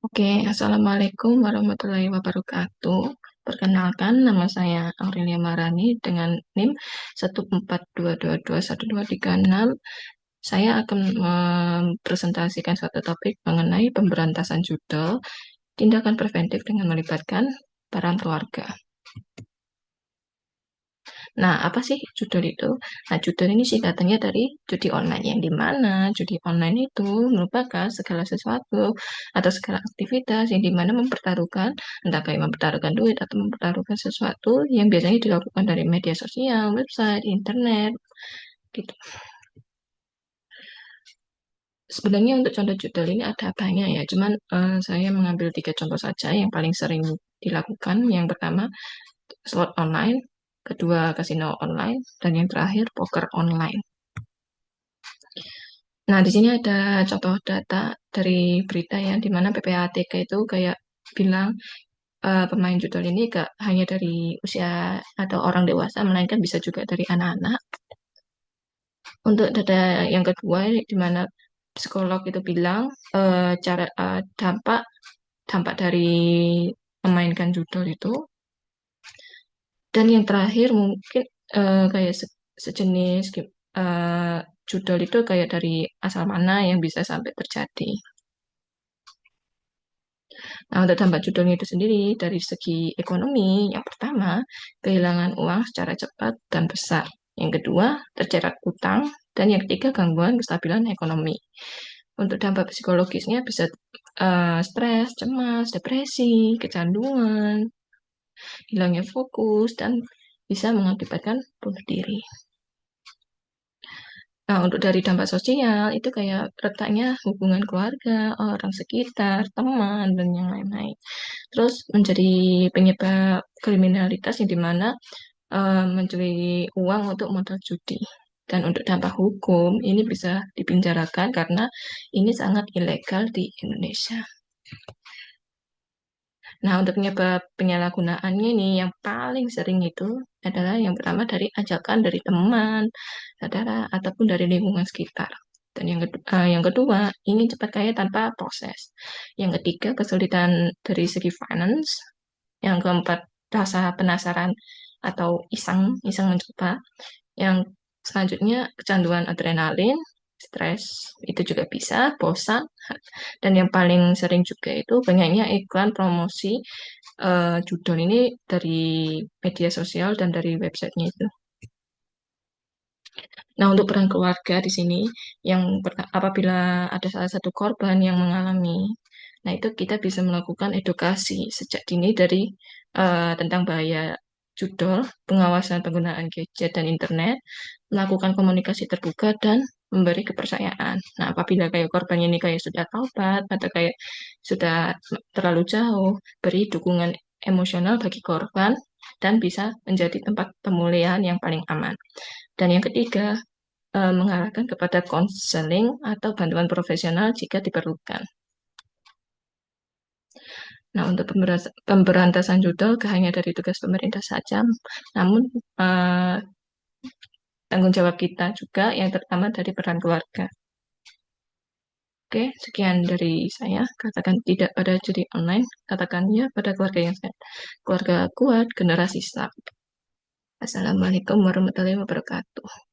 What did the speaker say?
Oke, Assalamualaikum warahmatullahi wabarakatuh. Perkenalkan, nama saya Aurelia Marani dengan NIM 142221236. Saya akan mempresentasikan suatu topik mengenai pemberantasan judul, tindakan preventif dengan melibatkan peran keluarga. Nah, apa sih judul itu? Nah, judul ini singkatannya dari judi online, yang dimana judi online itu merupakan segala sesuatu atau segala aktivitas yang dimana mempertaruhkan, entah kayak mempertaruhkan duit atau mempertaruhkan sesuatu yang biasanya dilakukan dari media sosial, website, internet, gitu. Sebenarnya untuk contoh judul ini ada banyak ya, cuman saya mengambil tiga contoh saja yang paling sering dilakukan. Yang pertama, slot online, kedua kasino online, dan yang terakhir poker online. Nah, di sini ada contoh data dari berita ya, di mana PPATK itu kayak bilang pemain judul ini gak hanya dari usia atau orang dewasa, melainkan bisa juga dari anak-anak. Untuk data yang kedua, di mana psikolog itu bilang dampak dampak dari memainkan judul itu. Dan yang terakhir mungkin kayak sejenis eh, judul itu kayak dari asal mana yang bisa sampai terjadi. Nah, untuk dampak judulnya itu sendiri dari segi ekonomi, yang pertama, kehilangan uang secara cepat dan besar. Yang kedua, terjerat utang. Dan yang ketiga, gangguan kestabilan ekonomi. Untuk dampak psikologisnya bisa stres, cemas, depresi, kecanduan, hilangnya fokus, dan bisa mengakibatkan bunuh diri. Nah, untuk dari dampak sosial, itu kayak retaknya hubungan keluarga, orang sekitar, teman, dan yang lain-lain. Terus menjadi penyebab kriminalitas yang dimana mencuri uang untuk modal judi. Dan untuk dampak hukum, ini bisa dipinjarakan karena ini sangat ilegal di Indonesia. Nah, untuk penyebab penyalahgunaannya ini yang paling sering itu adalah yang pertama dari ajakan dari teman, saudara, ataupun dari lingkungan sekitar. Dan yang kedua, ingin cepat kaya tanpa proses. Yang ketiga, kesulitan dari segi finance. Yang keempat, rasa penasaran atau iseng mencoba. Yang selanjutnya, kecanduan adrenalin, stres, itu juga bisa, bosan. Dan yang paling sering juga itu banyaknya iklan promosi judul ini dari media sosial dan dari websitenya itu. Nah, untuk peran keluarga di sini, apabila ada salah satu korban yang mengalami, nah itu kita bisa melakukan edukasi sejak dini dari tentang bahaya judul, pengawasan penggunaan gadget dan internet, melakukan komunikasi terbuka dan memberi kepercayaan. Nah, apabila kayak korbannya ini kayak sudah taubat atau kayak sudah terlalu jauh, beri dukungan emosional bagi korban dan bisa menjadi tempat pemulihan yang paling aman. Dan yang ketiga, mengarahkan kepada konseling atau bantuan profesional jika diperlukan. Nah, untuk pemberantasan judul gak hanya dari tugas pemerintah saja, namun eh, tanggung jawab kita juga yang terutama dari peran keluarga. Oke, sekian dari saya. Katakan tidak pada judi online, katakan ya pada keluarga yang sehat. Keluarga kuat, generasi start. Assalamualaikum warahmatullahi wabarakatuh.